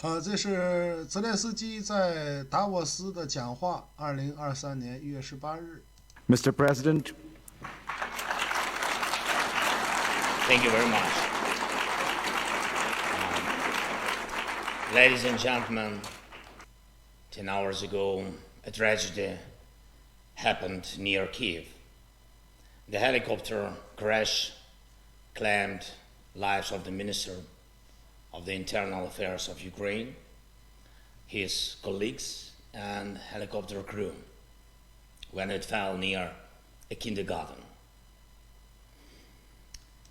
这是泽连斯基在达沃斯的讲话，2023年1月18日。Mr. President. Thank you very much. Ladies and gentlemen, 10 hours ago, a tragedy happened near Kiev. The helicopter crash claimed lives of the Minister of the Internal Affairs of Ukraine, his colleagues, and helicopter crew when it fell near a kindergarten.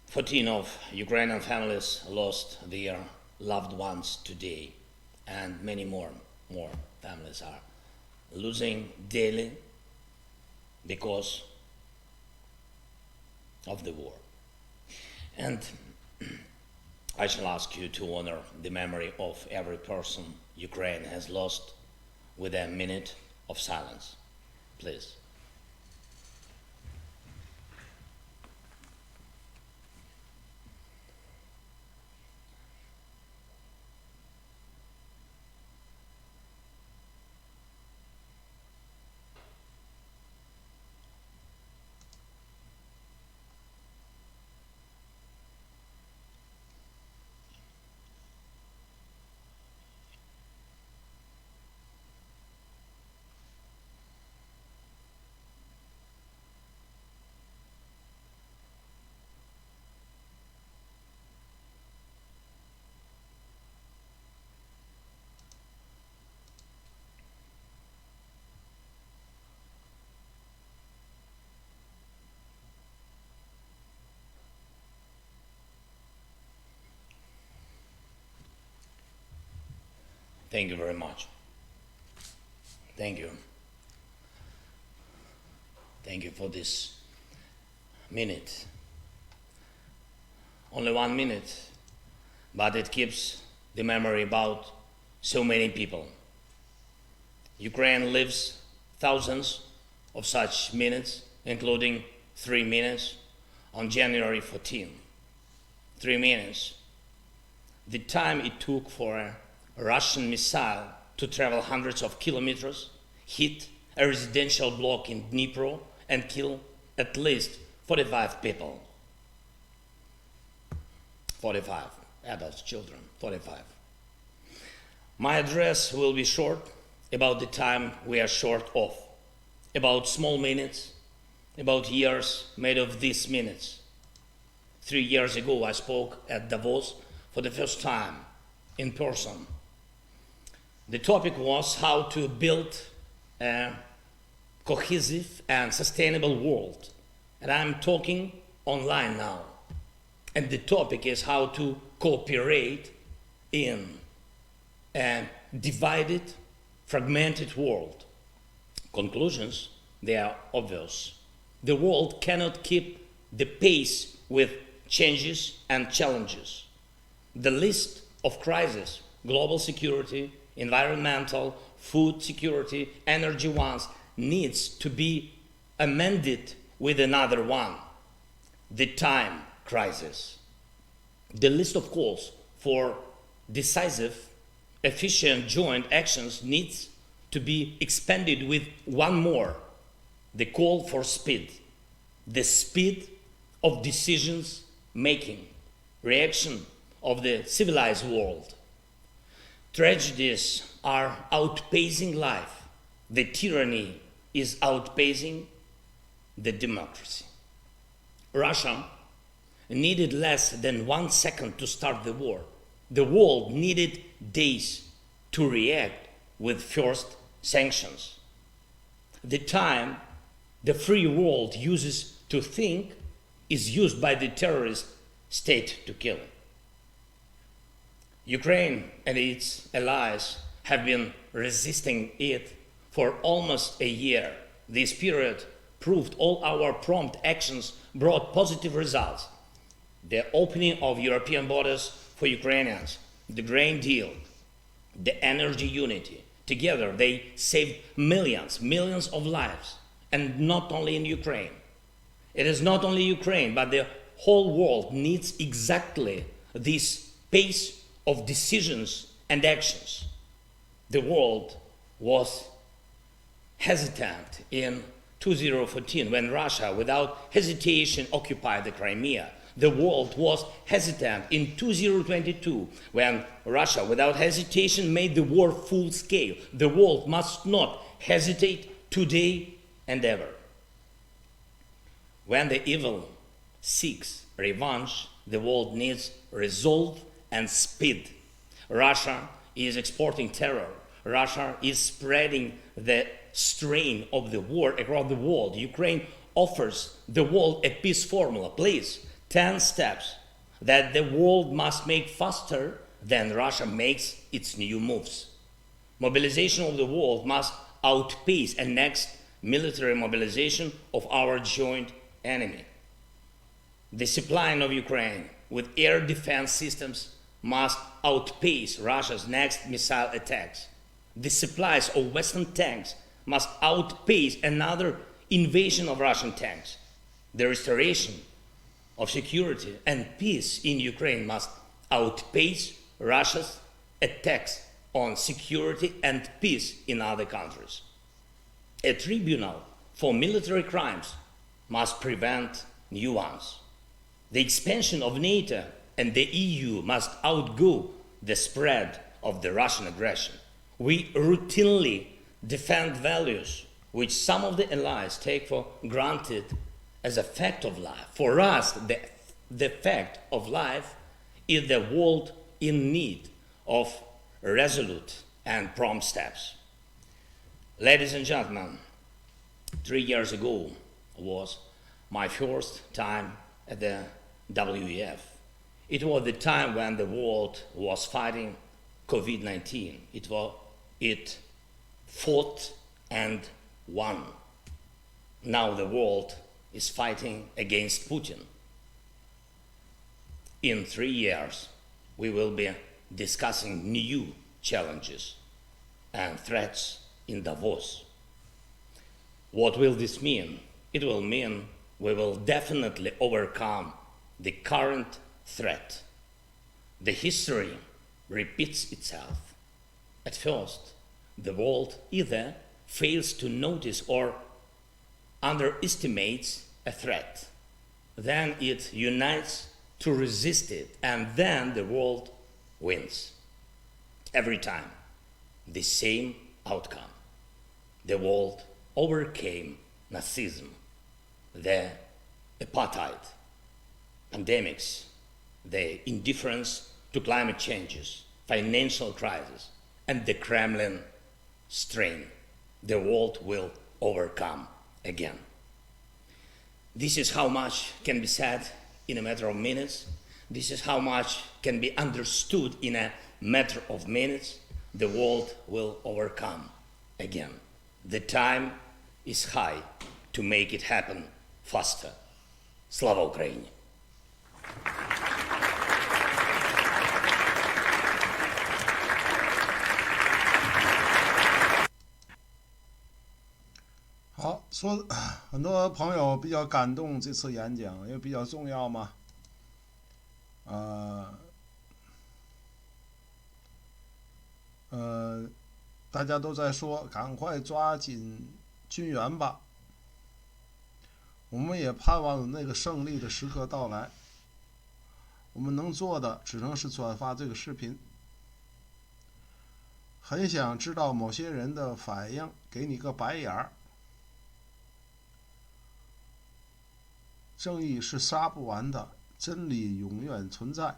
14 of Ukrainian families lost their loved ones today, and many more families are losing daily because of the war. And I shall ask you to honor the memory of every person Ukraine has lost with a minute of silence, please. Thank you very much. Thank you. Thank you for this minute. Only 1 minute, but it keeps the memory about so many people. Ukraine lives thousands of such minutes, including 3 minutes on January 14. 3 minutes. The time it took for a Russian missile to travel hundreds of kilometers, hit a residential block in Dnipro, and kill at least 45 people. 45 adults, children, 45. My address will be short, about the time we are short of, about small minutes, about years made of these minutes. 3 years ago, I spoke at Davos for the first time in person. The topic was how to build a cohesive and sustainable world. And I'm talking online now. And the topic is how to cooperate in a divided, fragmented world. Conclusions, they are obvious. The world cannot keep the pace with changes and challenges. The list of crises, global security, environmental, food security, energy ones, needs to be amended with another one, the time crisis. The list of calls for decisive, efficient joint actions needs to be expanded with one more, the call for speed, the speed of decisions making, reaction of the civilized world. Tragedies are outpacing life. The tyranny is outpacing the democracy. Russia needed less than 1 second to start the war. The world needed days to react with first sanctions. The time the free world uses to think is used by the terrorist state to kill. Ukraine and its allies have been resisting it for almost a year. This period proved all our prompt actions brought positive results. The opening of European borders for Ukrainians, the grain deal, the energy unity. Together they saved millions of lives, and not only in Ukraine. It is not only Ukraine, but the whole world needs exactly this pace of decisions and actions. The world was hesitant in 2014 when Russia, without hesitation, occupied the Crimea. The world was hesitant in 2022 when Russia, without hesitation, made the war full scale. The world must not hesitate today and ever. When the evil seeks revenge, the world needs resolve and speed. Russia is exporting terror. Russia is spreading the strain of the war across the world. Ukraine offers the world a peace formula. Please, 10 steps that the world must make faster than Russia makes its new moves. Mobilization of the world must outpace a next military mobilization of our joint enemy. The supplying of Ukraine with air defense systems must outpace Russia's next missile attacks. The supplies of Western tanks must outpace another invasion of Russian tanks. The restoration of security and peace in Ukraine must outpace Russia's attacks on security and peace in other countries. A tribunal for military crimes must prevent new ones. The expansion of NATO and the EU must outgo the spread of the Russian aggression. We routinely defend values which some of the allies take for granted as a fact of life. For us, the fact of life is the world in need of resolute and prompt steps. Ladies and gentlemen, 3 years ago was my first time at the WEF. It was the time when the world was fighting COVID-19. It fought and won. Now the world is fighting against Putin. In 3 years, we will be discussing new challenges and threats in Davos. What will this mean? It will mean we will definitely overcome the current threat. The history repeats itself. At first, the world either fails to notice or underestimates a threat. Then it unites to resist it, and then the world wins. Every time, the same outcome. The world overcame Nazism, the apartheid, pandemics, the indifference to climate changes, financial crisis, and the Kremlin strain. The world will overcome again. This is how much can be said in a matter of minutes. This is how much can be understood in a matter of minutes. The world will overcome again. The time is high to make it happen faster. Slava Ukraini!好，说很多朋友比较感动这次演讲，因为比较重要嘛。大家都在说赶快抓紧军援吧。我们也盼望那个胜利的时刻到来。我们能做的只能是转发这个视频。很想知道某些人的反应，给你个白眼儿。正义是杀不完的，真理永远存在。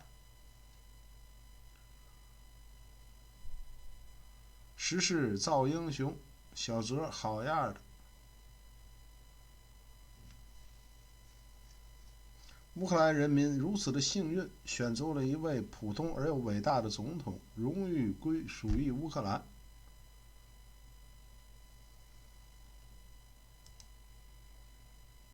时势造英雄，小泽好样的。乌克兰人民如此的幸运，选择了一位普通而又伟大的总统，荣誉归属于乌克兰。